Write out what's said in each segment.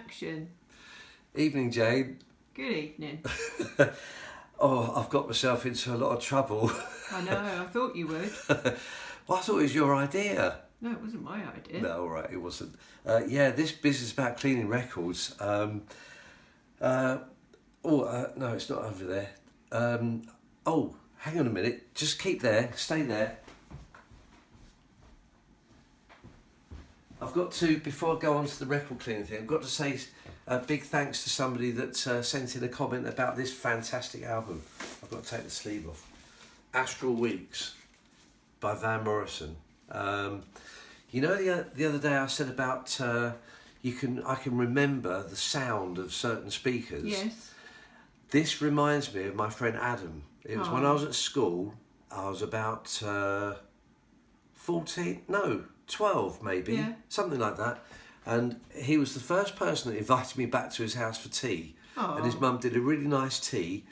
action. Evening, Jane. Good evening. Oh, I've got myself into a lot of trouble. I know, I thought you would. Well, I thought it was your idea. No, it wasn't my idea. No, all right, it wasn't. Yeah, this business about cleaning records. No, it's not over there. Oh, hang on a minute. Just keep there. Stay there. I've got to, before I go on to the record cleaning thing, I've got to say a big thanks to somebody that sent in a comment about this fantastic album. I've got to take the sleeve off. Astral Weeks by Van Morrison. You know, the other day I said about I can remember the sound of certain speakers. Yes. This reminds me of my friend Adam. It was when I was at school. I was about 12 maybe, Yeah. something like that. And he was the first person that invited me back to his house for tea. Oh. And his mum did a really nice tea.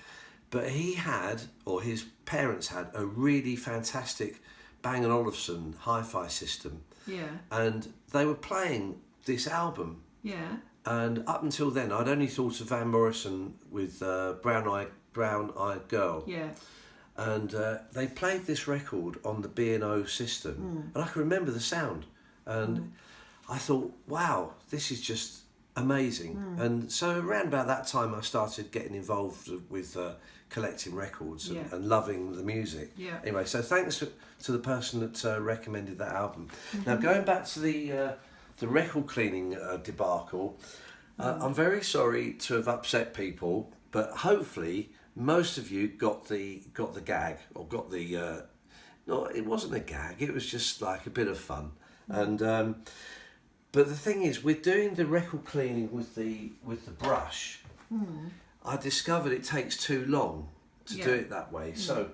But he had, or his parents had, a really fantastic Bang & Olufsen hi-fi system. Yeah. And they were playing this album. Yeah. And up until then, I'd only thought of Van Morrison with Brown Eyed Girl. Yeah. And they played this record on the B&O system. And I can remember the sound. And I thought, wow, this is just amazing. And so around about that time, I started getting involved with collecting records and loving the music. Yeah. Anyway, so thanks to the person that recommended that album. Now, going back to the record cleaning debacle, I'm very sorry to have upset people, but hopefully most of you got the gag, or got the no, it wasn't a gag, it was just like a bit of fun. And but the thing is, with doing the record cleaning with the brush, I discovered it takes too long to do it that way. So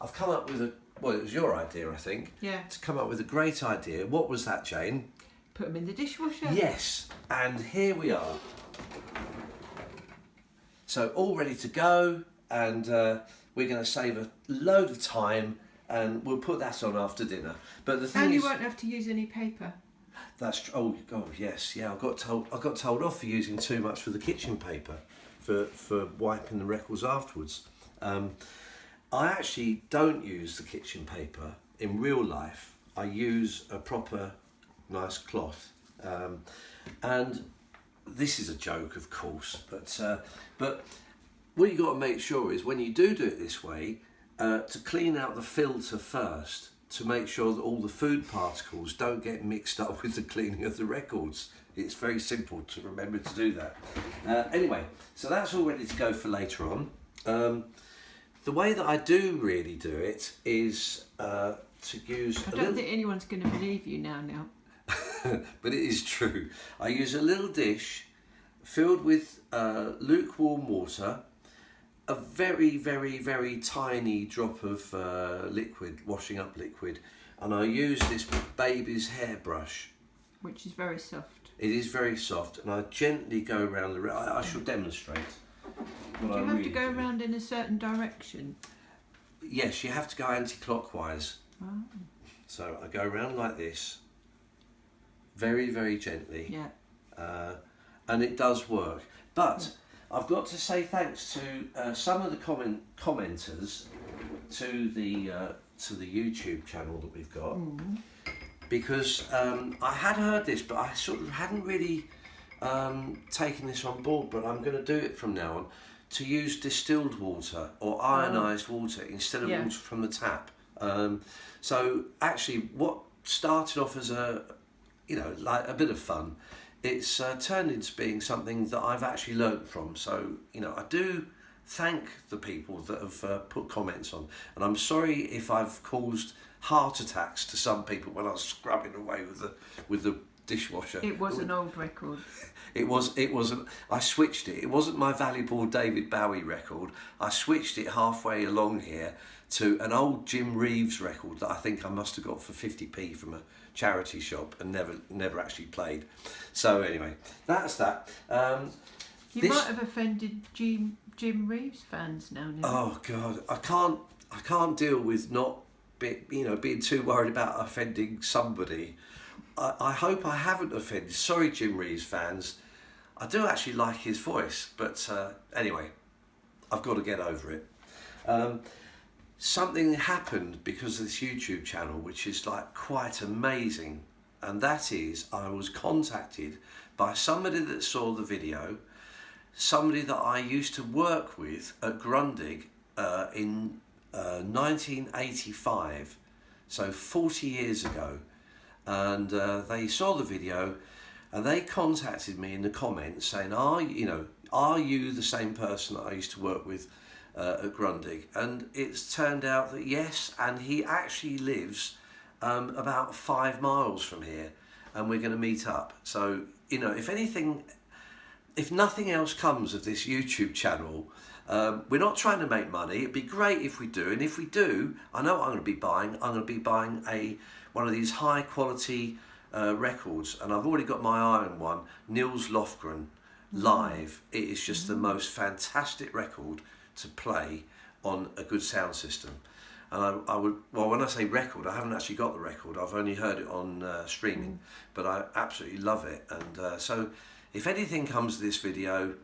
I've come up with it was your idea, I think. Yeah. To come up with a great idea. What was that, Jane? Put them in the dishwasher. Yes, and here we are. So all ready to go, and we're going to save a load of time, and we'll put that on after dinner. But the thing And is, you won't have to use any paper. that's oh yes, yeah. I got told off for using too much for the kitchen paper, for wiping the records afterwards. I actually don't use the kitchen paper in real life. I use a proper nice cloth, and this is a joke, of course, but what you got to make sure is when you do it this way, to clean out the filter first, to make sure that all the food particles don't get mixed up with the cleaning of the records. It's very simple to remember to do that. Anyway, so that's all ready to go for later on. The way that I do really do it is to use I don't think anyone's going to believe you now. but it is true. I use a little dish filled with lukewarm water, a very, very, very tiny drop of liquid, washing up liquid, and I use this baby's hairbrush. Which is very soft. It is very soft, and I gently go around the... I shall demonstrate. Do you have to go around in a certain direction? Yes, you have to go anti-clockwise. Oh. So I go around like this, very, very gently. Yeah. And it does work. But I've got to say thanks to some of the commenters to the YouTube channel that we've got, because I had heard this, but I sort of hadn't really taken this on board. But I'm going to do it from now on, to use distilled water or ionised water instead of water from the tap. So actually, what started off as like a bit of fun, it's turned into being something that I've actually learnt from. So, I do thank the people that have put comments on. And I'm sorry if I've caused heart attacks to some people when I was scrubbing away with the dishwasher. It was an old record. It wasn't. I switched it. It wasn't my valuable David Bowie record. I switched it halfway along here to an old Jim Reeves record that I think I must have got for 50p from a charity shop and never actually played. So anyway, that's that. You might have offended Jim Reeves fans now. Oh God, I can't deal with not being too worried about offending somebody. I hope I haven't offended. Sorry, Jim Reeves fans. I do actually like his voice, but anyway, I've got to get over it. Something happened because of this YouTube channel, which is like quite amazing, and that is I was contacted by somebody that saw the video, somebody that I used to work with at Grundig in 1985, so 40 years ago, and they saw the video and they contacted me in the comments saying, are you the same person that I used to work with at Grundig? And it's turned out that yes, and he actually lives about 5 miles from here, and we're going to meet up. So, if nothing else comes of this YouTube channel, we're not trying to make money. It'd be great if we do, and if we do, I know what I'm going to be buying. I'm going to be buying one of these high quality records, and I've already got my eye on one, Nils Lofgren live. It is just the most fantastic record to play on a good sound system. And when I say record, I haven't actually got the record. I've only heard it on streaming, but I absolutely love it. And so if anything comes to this video,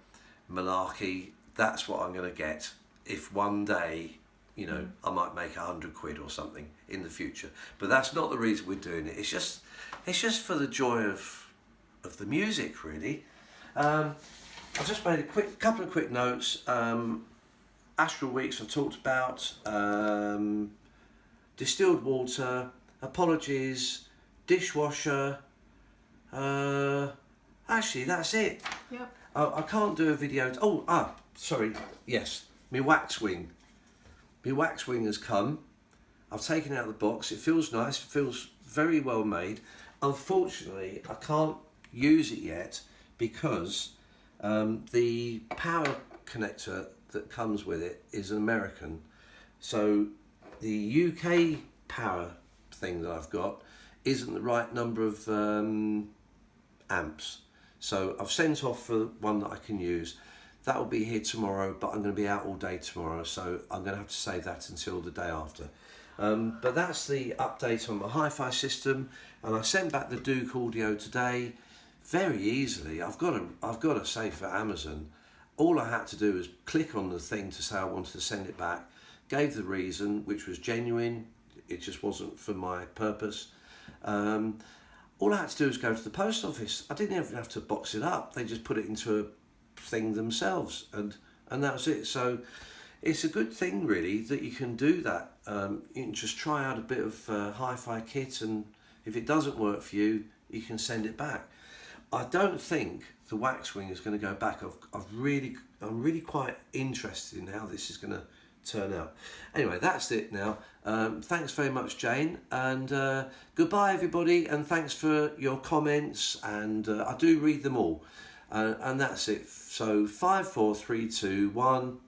malarkey, that's what I'm going to get. If one day, I might make £100 or something in the future. But that's not the reason we're doing it. It's just for the joy of the music, really. I've just made a couple of quick notes. Astral Weeks I've talked about, distilled water, apologies, dishwasher, actually that's it. Yep. I can't do a video, sorry, yes, my Waxwing. My Waxwing has come, I've taken it out of the box, it feels nice, it feels very well made. Unfortunately, I can't use it yet because the power connector that comes with it is an American, so the UK power thing that I've got isn't the right number of amps, so I've sent off for one that I can use. That will be here tomorrow, but I'm going to be out all day tomorrow, so I'm going to have to save that until the day after. But that's the update on my hi-fi system, and I sent back the Duke audio today very easily. I've got to say, for Amazon, all I had to do was click on the thing to say I wanted to send it back, gave the reason, which was genuine, it just wasn't for my purpose. All I had to do was go to the post office. I didn't even have to box it up, they just put it into a thing themselves, and that was it. So it's a good thing, really, that you can do that. You can just try out a bit of hi-fi kit, and if it doesn't work for you, you can send it back. I don't think the Waxwing is going to go back. I'm really quite interested in how this is going to turn out. Anyway, that's it now. Thanks very much, Jane, and goodbye, everybody, and thanks for your comments, and I do read them all, and that's it. So 5, 4, 3, 2, 1.